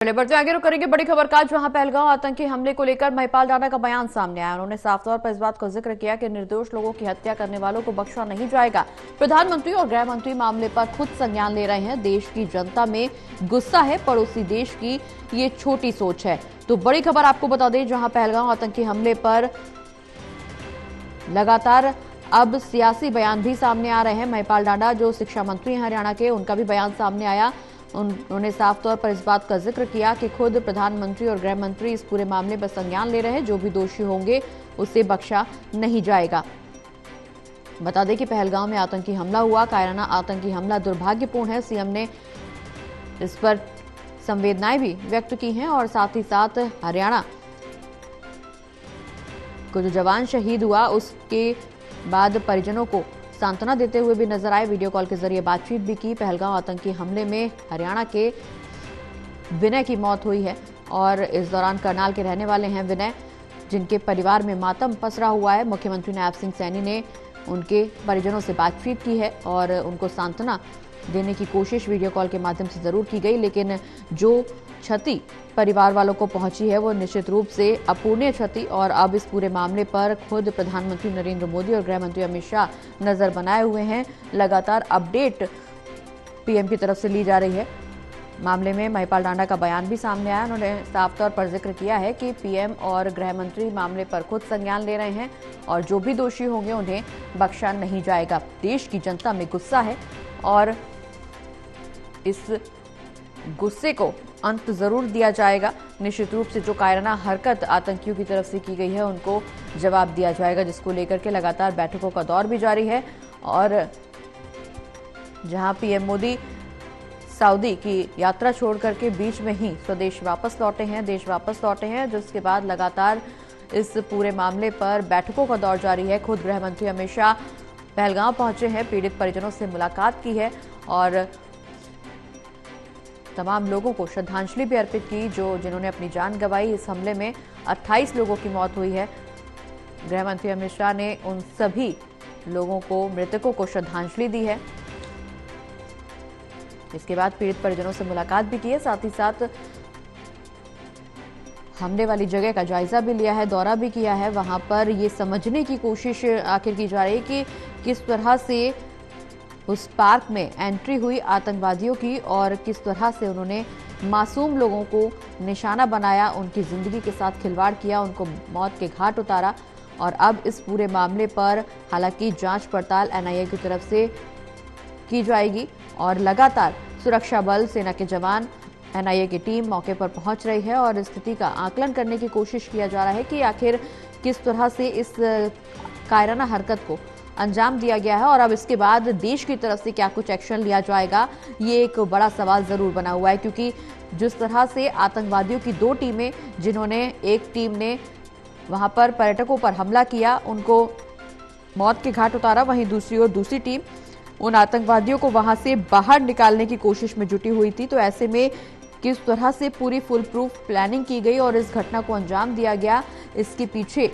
बढ़ते आगे रुक करेंगे बड़ी खबर का, जहां पहलगांव आतंकी हमले को लेकर महिपाल राणा का बयान सामने आया। उन्होंने साफ तौर पर इस बात को जिक्र किया कि निर्दोष लोगों की हत्या करने वालों को बख्शा नहीं जाएगा। प्रधानमंत्री और गृह मंत्री मामले पर खुद संज्ञान ले रहे हैं। देश की जनता में गुस्सा है, पड़ोसी देश की ये छोटी सोच है। तो बड़ी खबर आपको बता दें, जहां पहलगांव आतंकी हमले पर लगातार अब सियासी बयान भी सामने आ रहे हैं। महिपाल राणा जो शिक्षा मंत्री हैं हरियाणा के, उनका भी बयान सामने आया। उन्होंने साफ तौर पर इस बात का जिक्र किया कि खुद प्रधानमंत्री और गृह मंत्री इस पूरे मामले पर संज्ञान ले रहे हैं। जो भी दोषी होंगे उसे बख्शा नहीं जाएगा। बता दें कि पहलगांव में आतंकी हमला हुआ। कायराना आतंकी हमला दुर्भाग्यपूर्ण है। सीएम ने इस पर संवेदनाएं भी व्यक्त की हैं और साथ ही साथ हरियाणा को जो जवान शहीद हुआ उसके बाद परिजनों को सांत्वना देते हुए भी नजर आए। वीडियो कॉल के जरिए बातचीत भी की। पहलगांव आतंकी हमले में हरियाणा के विनय की मौत हुई है और इस दौरान करनाल के रहने वाले हैं विनय, जिनके परिवार में मातम पसरा हुआ है। मुख्यमंत्री नायब सिंह सैनी ने उनके परिजनों से बातचीत की है और उनको सांत्वना देने की कोशिश वीडियो कॉल के माध्यम से जरूर की गई, लेकिन जो क्षति परिवार वालों को पहुंची है वो निश्चित रूप से अपूर्णीय क्षति। और अब इस पूरे मामले पर खुद प्रधानमंत्री नरेंद्र मोदी और गृह मंत्री अमित शाह नजर बनाए हुए हैं। लगातार अपडेट पीएम की तरफ से ली जा रही है। मामले में महिपाल राणा का बयान भी सामने आया। उन्होंने साफ तौर पर जिक्र किया है कि पीएम और गृह मंत्री मामले पर खुद संज्ञान ले रहे हैं और जो भी दोषी होंगे उन्हें बख्शा नहीं जाएगा। देश की जनता में गुस्सा है और इस गुस्से को अंत जरूर दिया जाएगा। निश्चित रूप से जो कायराना हरकत आतंकियों की तरफ से की गई है उनको जवाब दिया जाएगा, जिसको लेकर के लगातार बैठकों का दौर भी जारी है। और जहां पीएम मोदी सऊदी की यात्रा छोड़ करके बीच में ही स्वदेश वापस लौटे हैं, देश वापस लौटे हैं, जिसके बाद लगातार इस पूरे मामले पर बैठकों का दौर जारी है। खुद गृह मंत्री अमित शाह पहलगांव पहुंचे हैं, पीड़ित परिजनों से मुलाकात की है और तमाम लोगों को श्रद्धांजलि भी अर्पित की जिन्होंने अपनी जान गंवाई। इस हमले में 28 लोगों की मौत हुई है। गृह मंत्री अमित शाह ने उन सभी लोगों को, मृतकों को श्रद्धांजलि दी है। इसके बाद पीड़ित परिजनों से मुलाकात भी की है, साथ ही साथ हमले वाली जगह का जायजा भी लिया है, दौरा भी किया है। वहां पर ये समझने की कोशिश आखिर की जा रही है कि किस तरह से उस पार्क में एंट्री हुई आतंकवादियों की और किस तरह से उन्होंने मासूम लोगों को निशाना बनाया, उनकी जिंदगी के साथ खिलवाड़ किया, उनको मौत के घाट उतारा। और अब इस पूरे मामले पर हालांकि जांच पड़ताल एनआईए की तरफ से की जाएगी और लगातार सुरक्षा बल, सेना के जवान, एनआईए की टीम मौके पर पहुंच रही है और स्थिति का आकलन करने की कोशिश किया जा रहा है कि आखिर किस तरह से इस कायराना हरकत को अंजाम दिया गया है और अब इसके बाद देश की तरफ से क्या कुछ एक्शन लिया जाएगा, ये एक बड़ा सवाल जरूर बना हुआ है। क्योंकि जिस तरह से आतंकवादियों की दो टीमें, जिन्होंने एक टीम ने वहां पर पर्यटकों पर हमला किया, उनको मौत के घाट उतारा, वहीं दूसरी ओर दूसरी टीम उन आतंकवादियों को वहां से बाहर निकालने की कोशिश में जुटी हुई थी। तो ऐसे में किस तरह से पूरी फुल प्रूफ प्लानिंग की गई और इस घटना को अंजाम दिया गया, इसके पीछे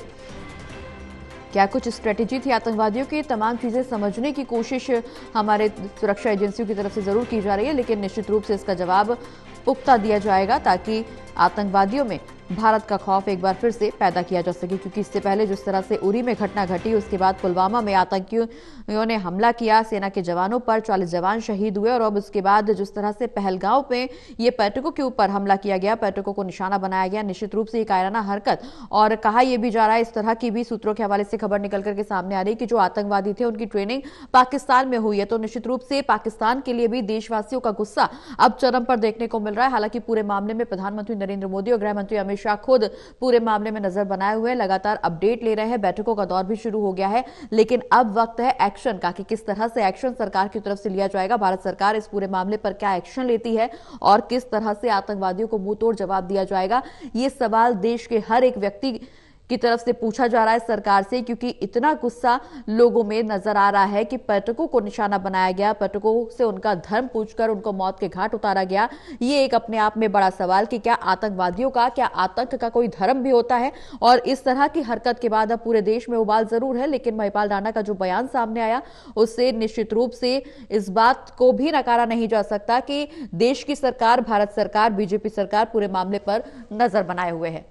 क्या कुछ स्ट्रेटेजी थी आतंकवादियों की, तमाम चीजें समझने की कोशिश हमारे सुरक्षा एजेंसियों की तरफ से जरूर की जा रही है। लेकिन निश्चित रूप से इसका जवाब पुख्ता दिया जाएगा ताकि आतंकवादियों में भारत का खौफ एक बार फिर से पैदा किया जा सके। क्योंकि इससे पहले जिस तरह से उरी में घटना घटी, उसके बाद पुलवामा में आतंकियों ने हमला किया, सेना के जवानों पर 40 जवान शहीद हुए और अब उसके बाद जिस तरह से पहलगांव पे ये पर्यटकों के ऊपर हमला किया गया, पर्यटकों को निशाना बनाया गया, निश्चित रूप से ये कायराना हरकत। और कहा यह भी जा रहा है, इस तरह की भी सूत्रों के हवाले से खबर निकल करके सामने आ रही कि जो आतंकवादी थे उनकी ट्रेनिंग पाकिस्तान में हुई है। तो निश्चित रूप से पाकिस्तान के लिए भी देशवासियों का गुस्सा अब चरम पर देखने को मिल रहा है। हालांकि पूरे मामले में प्रधानमंत्री नरेंद्र मोदी और गृह मंत्री अमित शाह खुद पूरे मामले में नजर बनाए हुए लगातार अपडेट ले रहे हैं। बैठकों का दौर भी शुरू हो गया है, लेकिन अब वक्त है एक्शन का कि किस तरह से एक्शन सरकार की तरफ से लिया जाएगा। भारत सरकार इस पूरे मामले पर क्या एक्शन लेती है और किस तरह से आतंकवादियों को मुंह तोड़ जवाब दिया जाएगा, ये सवाल देश के हर एक व्यक्ति की तरफ से पूछा जा रहा है सरकार से, क्योंकि इतना गुस्सा लोगों में नजर आ रहा है कि पर्यटकों को निशाना बनाया गया, पर्यटकों से उनका धर्म पूछकर उनको मौत के घाट उतारा गया। ये एक अपने आप में बड़ा सवाल कि क्या आतंकवादियों का, क्या आतंक का कोई धर्म भी होता है। और इस तरह की हरकत के बाद अब पूरे देश में उबाल जरूर है, लेकिन महिपाल राणा का जो बयान सामने आया उससे निश्चित रूप से इस बात को भी नकारा नहीं जा सकता कि देश की सरकार, भारत सरकार, बीजेपी सरकार पूरे मामले पर नजर बनाए हुए है।